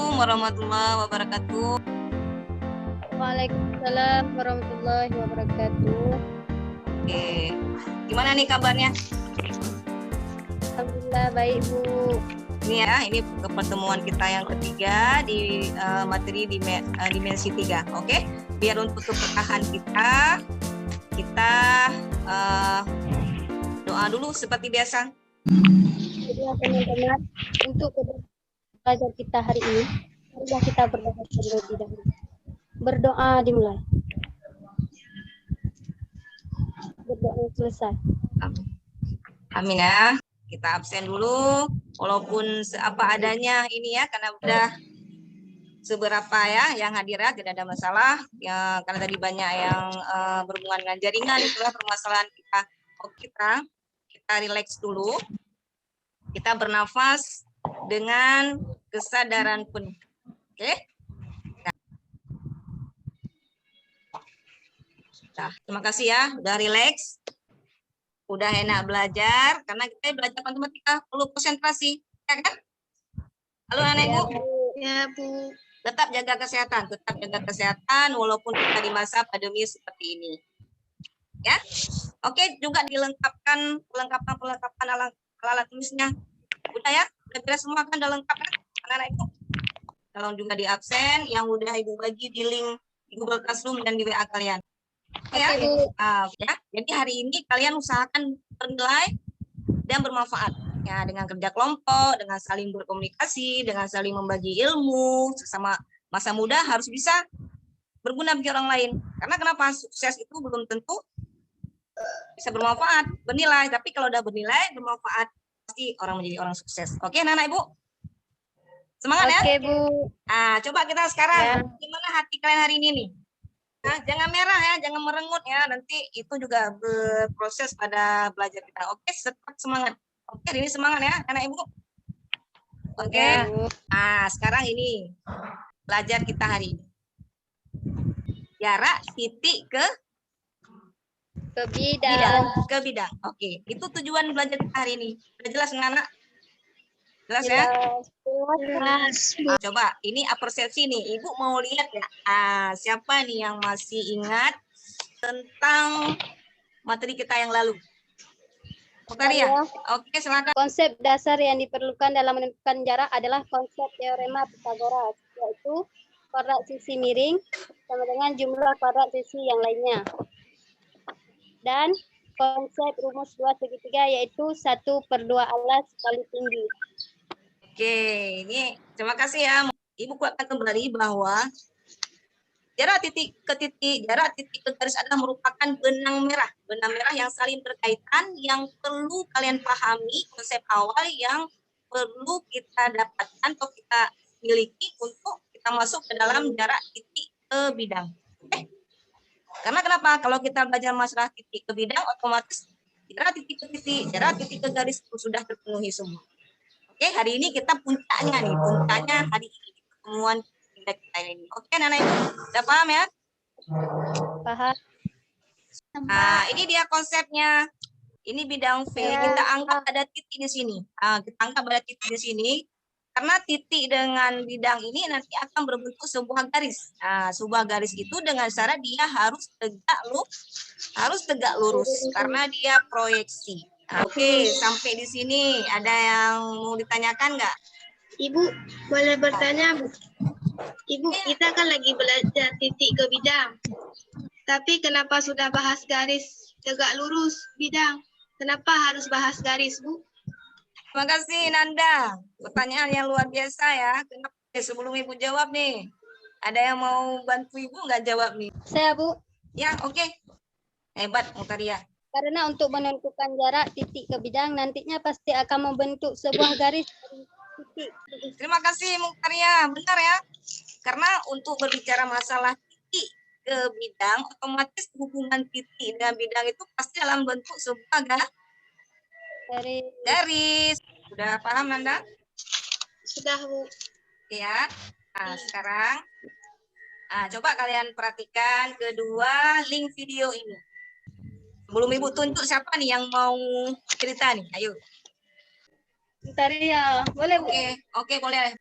Assalamualaikum warahmatullahi wabarakatuh. Waalaikumsalam warahmatullahi wabarakatuh. Oke, gimana nih kabarnya? Alhamdulillah baik Bu. Ini ya, ini pertemuan kita yang ketiga di materi dimensi 3. Oke, biar untuk keberkahan kita doa dulu seperti biasa. Jadi teman-teman, untuk belajar kita hari ini, marilah kita berdoa terlebih dahulu. Berdoa dimulai. Berdoa selesai. Amin. Amin ya. Kita absen dulu, walaupun apa adanya ini ya, karena udah seberapa ya yang hadir ya, tidak ada masalah ya, karena tadi banyak yang berhubungan dengan jaringan, itulah permasalahan kita. Oke, kita relax dulu, kita bernafas dengan kesadaran penuh. Oke, nah, terima kasih ya udah relax, udah enak belajar, karena kita belajar matematika perlu konsentrasi, ya kan? Halo anak ibu. Ya Bu. Tetap jaga kesehatan walaupun kita di masa pandemi seperti ini. Ya. Oke, juga dilengkapkan perlengkapan alat tulisnya. Udah ya? Udah beres semua kan, udah lengkap kan? Anak-anak ibu. Tolong juga di absen yang udah ibu bagi di link di Google Classroom dan di WA kalian. Oke ya? Ya. Jadi hari ini kalian usahakan bernilai dan bermanfaat. Ya, dengan kerja kelompok, dengan saling berkomunikasi, dengan saling membagi ilmu, sesama masa muda harus bisa berguna bagi orang lain. Karena kenapa? Sukses itu belum tentu bisa bermanfaat, bernilai. Tapi kalau udah bernilai, bermanfaat, pasti orang menjadi orang sukses. Oke, anak ibu? Semangat ya? Oke Bu. Coba kita sekarang, Ya. gimana hati kalian hari ini nih? Nah, jangan merah ya, jangan merengut ya. Nanti itu juga berproses pada belajar kita. Oke, tetap semangat. Oke, ini semangat ya, anak ibu. Oke. Ya. Sekarang ini belajar kita hari ini. Jarak titik ke bidang. Oke, itu tujuan belajar kita hari ini. Sudah jelas anak? Jelas ya? Jelas. Coba, ini persepsi nih. Ibu mau lihat ya. Siapa nih yang masih ingat tentang materi kita yang lalu? Okaria. Oke, silakan. Konsep dasar yang diperlukan dalam menentukan jarak adalah konsep teorema Pythagoras, yaitu kuadrat sisi miring sama dengan jumlah kuadrat sisi yang lainnya. Dan konsep rumus 2 segitiga yaitu 1/2 alas kali tinggi. Oke, ini terima kasih ya. Ibu kuatkan kembali bahwa jarak titik ke garis adalah merupakan benang merah yang saling berkaitan, yang perlu kalian pahami konsep awal yang perlu kita dapatkan atau kita miliki untuk kita masuk ke dalam jarak titik ke bidang. Oke. Karena kenapa? Kalau kita belajar masalah titik ke bidang, otomatis jarak titik ke garis itu sudah terpenuhi semua. Oke, hari ini kita puncaknya hari ini pertemuan kita ini. Oke, anak ibu, udah paham ya? Paham. Ini dia konsepnya. Ini bidang V. Kita anggap ada titik di sini. Karena titik dengan bidang ini nanti akan berbentuk sebuah garis. Sebuah garis itu dengan syarat dia harus tegak lurus karena dia proyeksi. Oke, sampai di sini ada yang mau ditanyakan nggak? Ibu, boleh bertanya, Bu? Ibu, kita kan lagi belajar titik ke bidang. Tapi kenapa sudah bahas garis tegak lurus bidang? Kenapa harus bahas garis, Bu? Terima kasih, Nanda. Pertanyaan yang luar biasa ya. Kenapa? Sebelum Ibu jawab nih, ada yang mau bantu Ibu nggak jawab nih? Saya Bu. Ya, oke. Hebat, Mutaria. Karena untuk menentukan jarak titik ke bidang nantinya pasti akan membentuk sebuah garis titik. Terima kasih, Mutaria. Benar ya. Karena untuk berbicara masalah titik ke bidang, otomatis hubungan titik dengan bidang itu pasti dalam bentuk sebuah garis. Sudah paham, Nanda? Sudah, Bu. Ya. Sekarang coba kalian perhatikan kedua link video ini. Sebelum Ibu tunjuk siapa nih yang mau cerita nih? Ayo. Mutaria, boleh Bu? Oke, boleh.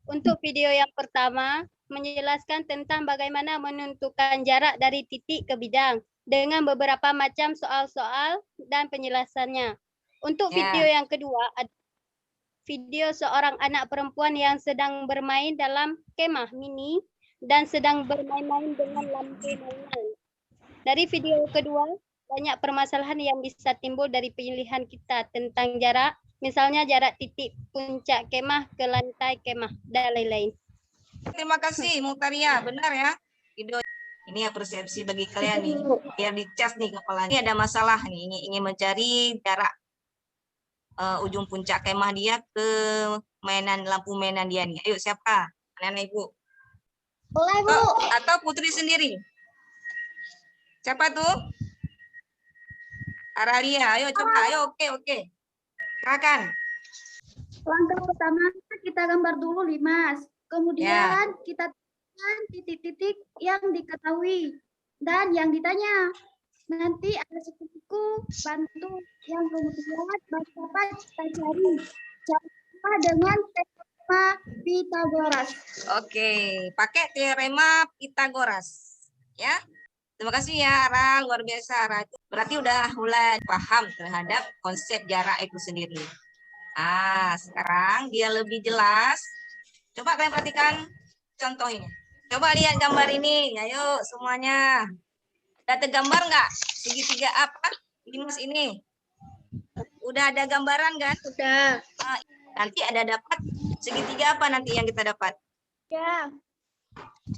Untuk video yang pertama, menjelaskan tentang bagaimana menentukan jarak dari titik ke bidang dengan beberapa macam soal-soal dan penjelasannya. Untuk video yang kedua, ada video seorang anak perempuan yang sedang bermain dalam kemah mini dan sedang bermain-main dengan lampu mainan. Dari video kedua, banyak permasalahan yang bisa timbul dari pilihan kita tentang jarak, misalnya jarak titik puncak kemah ke lantai kemah, dan lain-lain. Terima kasih, Mutaria. Benar ya? Video ini ya persepsi bagi kalian nih. Biar dicas nih kepalanya. Ini ada masalah nih, ingin mencari jarak ujung puncak kemah dia ke mainan lampu mainan dia nih. Ayo siapa? Anak-anak Ibu. Boleh, Bu. Atau Putri sendiri. Siapa tuh? Aralia. Ayo coba. Ayo oke. Silakan. Langkah pertama kita gambar dulu, Limas. Kemudian kita temukan titik-titik yang diketahui dan yang ditanya. Nanti ada suku bantu yang kemudian dapat kita cari. Cara dengan teorema Pythagoras. Oke, pakai teorema Pythagoras. Ya. Terima kasih ya, Ara. Luar biasa, Ara. Berarti udah mulai paham terhadap konsep jarak itu sendiri. Sekarang dia lebih jelas. Coba kalian perhatikan contoh ini. Coba lihat gambar ini. Ayo semuanya. Udah tergambar nggak? Segitiga apa? Limas ini. Udah ada gambaran kan? Udah. Nanti ada dapat segitiga apa nanti yang kita dapat? Ya.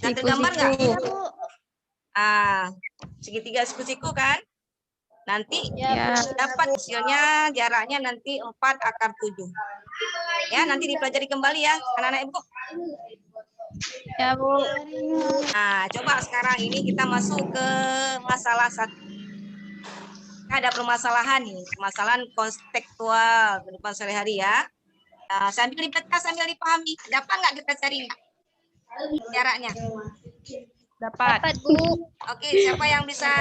Udah tergambar nggak? Ya, Bu. Segitiga siku-siku kan? Nanti Ya. dapat hasilnya jaraknya nanti 4/7. Ya, nanti dipelajari kembali ya, anak-anak Ibu. Ya, Bu. Coba sekarang ini kita masuk ke masalah 1. Ada permasalahan nih, permasalahan kontekstual kehidupan sehari-hari ya. Sambil dibaca, sambil dipahami. Dapat nggak kita cari jaraknya? Dapat, Bu. Oke, siapa yang bisa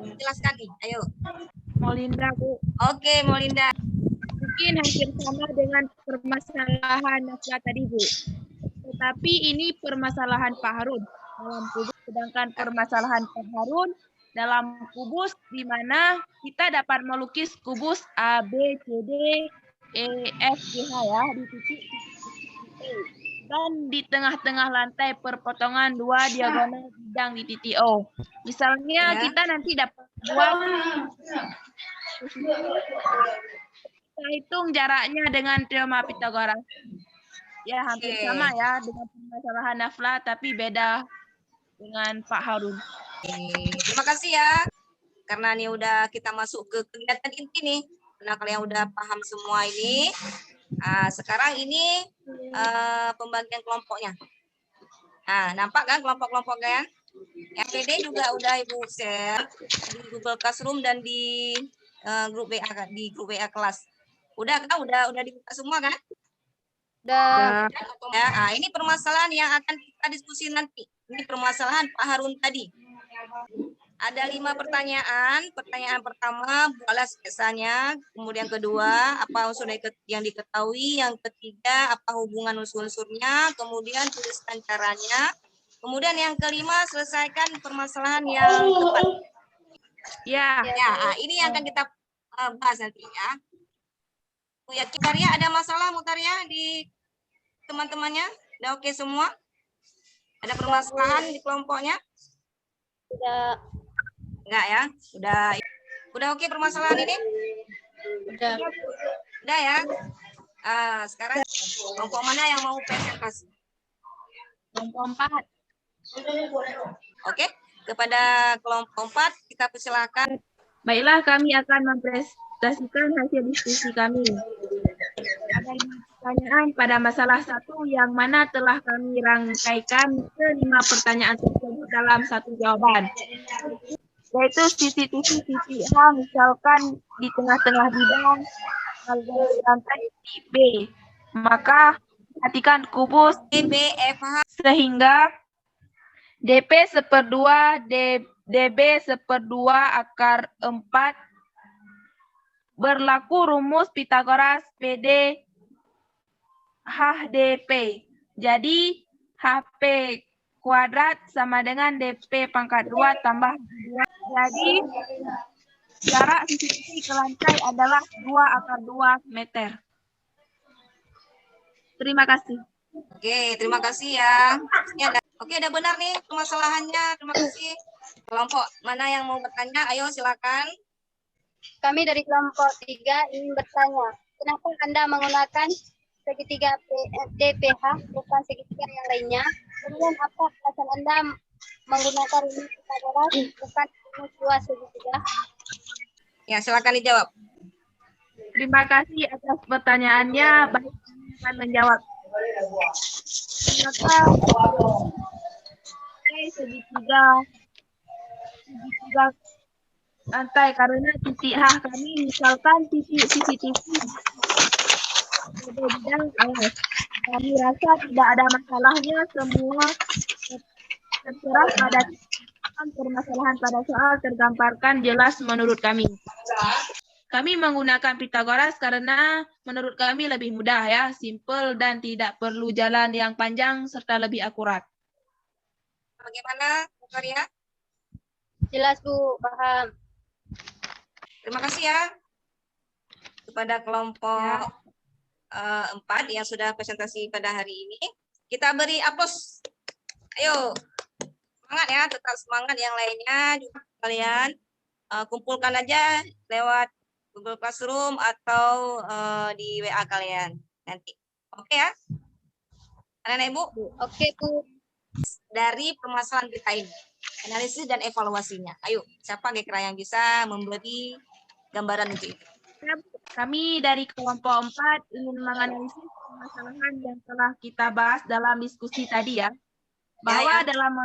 jelaskan nih? Ayo. Molinda, Bu. Oke, Molinda. Mungkin hampir sama dengan permasalahan Nasra tadi, Bu. Tetapi ini permasalahan Pak Harun dalam kubus, sedangkan permasalahan Pak Harun dalam kubus di mana kita dapat melukis kubus A, B, C, D, E, F, G, H ya di titik E. Dan di tengah-tengah lantai perpotongan 2 diagonal bidang di titik O. Misalnya kita nanti dapat buat kita hitung jaraknya dengan teorema Pythagoras. Ya, hampir sama ya dengan permasalahan Nafla, tapi beda dengan Pak Harun. Terima kasih ya. Karena ini udah kita masuk ke kegiatan inti nih. Karena kalian udah paham semua ini. Sekarang ini pembagian kelompoknya. Nampak kan kelompok-kelompok kalian? FPD juga udah Ibu share di Google Classroom dan di grup WA kelas. Udah kan? Udah dibuka semua kan? Udah. Ini permasalahan yang akan kita diskusi nanti. Ini permasalahan Pak Harun tadi. Ada 5 pertanyaan. Pertanyaan pertama, buatlah sketsanya. Kemudian kedua, apa unsur yang diketahui. Yang ketiga, apa hubungan unsur-unsurnya. Kemudian tuliskan caranya. Kemudian yang kelima, selesaikan permasalahan yang tepat. Ya. Ini yang akan kita bahas nanti ya. Ya, Mutaria ada masalah Mutaria di teman-temannya? Udah oke semua? Ada permasalahan di kelompoknya? Udah. Enggak ya? Udah oke permasalahan ini? Udah. Udah ya? Sekarang kelompok mana yang mau presentasi? Kelompok 4. Oke, kepada kelompok 4 kita persilakan. Baiklah, kami akan mempresentasikan hasil diskusi kami. Ada 5 pertanyaan pada masalah 1 yang mana telah kami rangkaikan ke 5 pertanyaan tersebut dalam satu jawaban. Yaitu titik H misalkan di tengah-tengah bidang lantai titik B. Maka perhatikan kubus BFH sehingga DP 1/2 DB 1/2 akar 4 berlaku rumus Pythagoras PD HDP. Jadi HP kuadrat sama dengan DP pangkat 2 tambah 2. Jadi jarak sisi ke lantai adalah 2/2 meter. Terima kasih. Oke, terima kasih ya. Oke, udah benar nih permasalahannya. Terima kasih. Kelompok mana yang mau bertanya? Ayo silakan. Kami dari kelompok 3 ingin bertanya, kenapa Anda menggunakan segitiga DPH bukan segitiga yang lainnya? Kemudian apa alasan Anda menggunakan rumus Pythagoras bukan rumus 2 segitiga? Ya, silakan dijawab. Terima kasih atas pertanyaannya. Baik, saya akan menjawab. Maka segitiga lantai karena titik H kami misalkan titik CCTV pada bidang alas. Kami rasa tidak ada masalahnya, semua terserah pada permasalahan pada soal tergambarkan jelas menurut kami. Kami menggunakan Pythagoras karena menurut kami lebih mudah ya, simple dan tidak perlu jalan yang panjang serta lebih akurat. Bagaimana, Bu Karya? Jelas Bu, paham. Terima kasih ya kepada kelompok 4 yang sudah presentasi pada hari ini. Kita beri aplaus. Ayo, semangat ya, tetap semangat. Yang lainnya juga kalian kumpulkan aja lewat Google Classroom atau di WA kalian nanti. Oke ya? Anak-anak Ibu? Oke Bu. Dari permasalahan kita ini, analisis dan evaluasinya. Ayo, siapa kira-kira yang bisa memberi gambaran untuk itu? Kami dari kelompok 4 ingin menganalisis permasalahan yang telah kita bahas dalam diskusi tadi ya. Bahwa dalam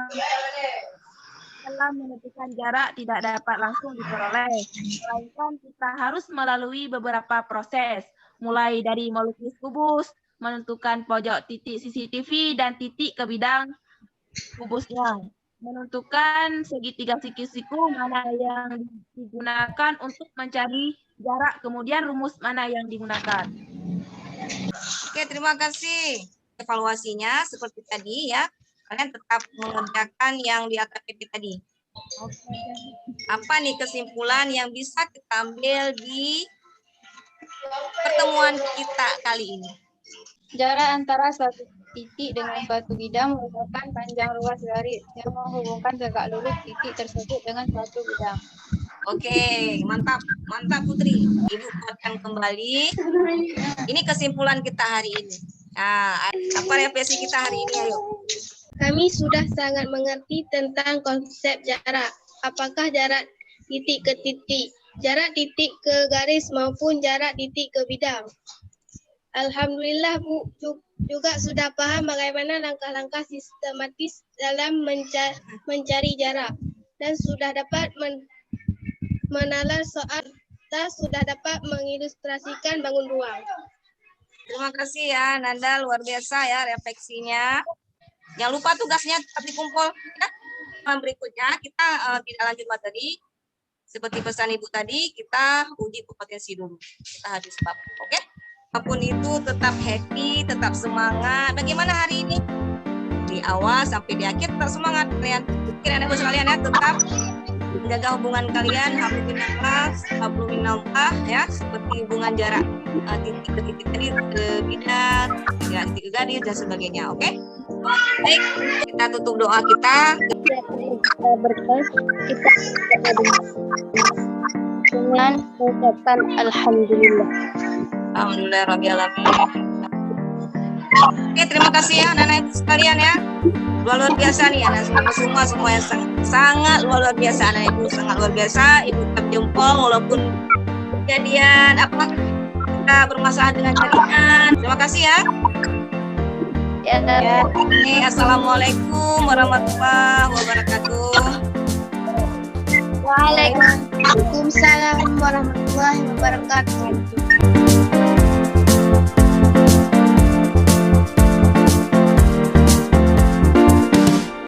menentukan jarak tidak dapat langsung diperoleh, melainkan kita harus melalui beberapa proses, mulai dari melukis kubus, menentukan pojok titik CCTV dan titik ke bidang kubusnya, menentukan segitiga siku-siku mana yang digunakan untuk mencari jarak, kemudian rumus mana yang digunakan. Oke, terima kasih. Evaluasinya seperti tadi ya. Kalian tetap mengerjakan yang di AKTP tadi. Apa nih kesimpulan yang bisa kita ambil di pertemuan kita kali ini? Jarak antara suatu titik dengan suatu bidang merupakan panjang luas garis yang menghubungkan tegak lurus titik tersebut dengan suatu bidang. Oke, mantap. Mantap Putri. Ibu kuatkan kembali. Ini kesimpulan kita hari ini. Nah, apa refleksi kita hari ini? Ayo. Kami sudah sangat mengerti tentang konsep jarak. Apakah jarak titik ke titik, jarak titik ke garis maupun jarak titik ke bidang. Alhamdulillah Bu juga sudah paham bagaimana langkah-langkah sistematis dalam mencari jarak dan sudah dapat menalar soal dan sudah dapat mengilustrasikan bangun ruang. Terima kasih ya Nanda, luar biasa ya refleksinya. Jangan lupa tugasnya tetap dikumpul. Ya. Berikutnya kita tidak lanjut materi. Seperti pesan Ibu tadi, kita uji kompetensi dulu. Kita habis bab. Oke? Apapun itu tetap happy, tetap semangat. Bagaimana hari ini? Di awal sampai di akhir tetap semangat kalian. Mungkin Anda sekalian ya tetap menjaga hubungan kalian, hablumillah ya, seperti hubungan jarak titik ke titik tadi, ke bidang, titik ke garis dan sebagainya. Oke? Baik, kita tutup doa kita. Berkas kita dengan mengucapkan alhamdulillah. Alhamdulillah rabbil alamin. Oke, terima kasih ya anak-anak Ibu sekalian ya. Luar biasa nih anak semua yang sangat luar biasa anak Ibu, sangat luar biasa. Ibu tetap jempol walaupun kejadian kita bermasalah dengan jaringan. Terima kasih ya. Ya. Oke, assalamualaikum warahmatullahi wabarakatuh. Waalaikumsalam warahmatullahi wabarakatuh.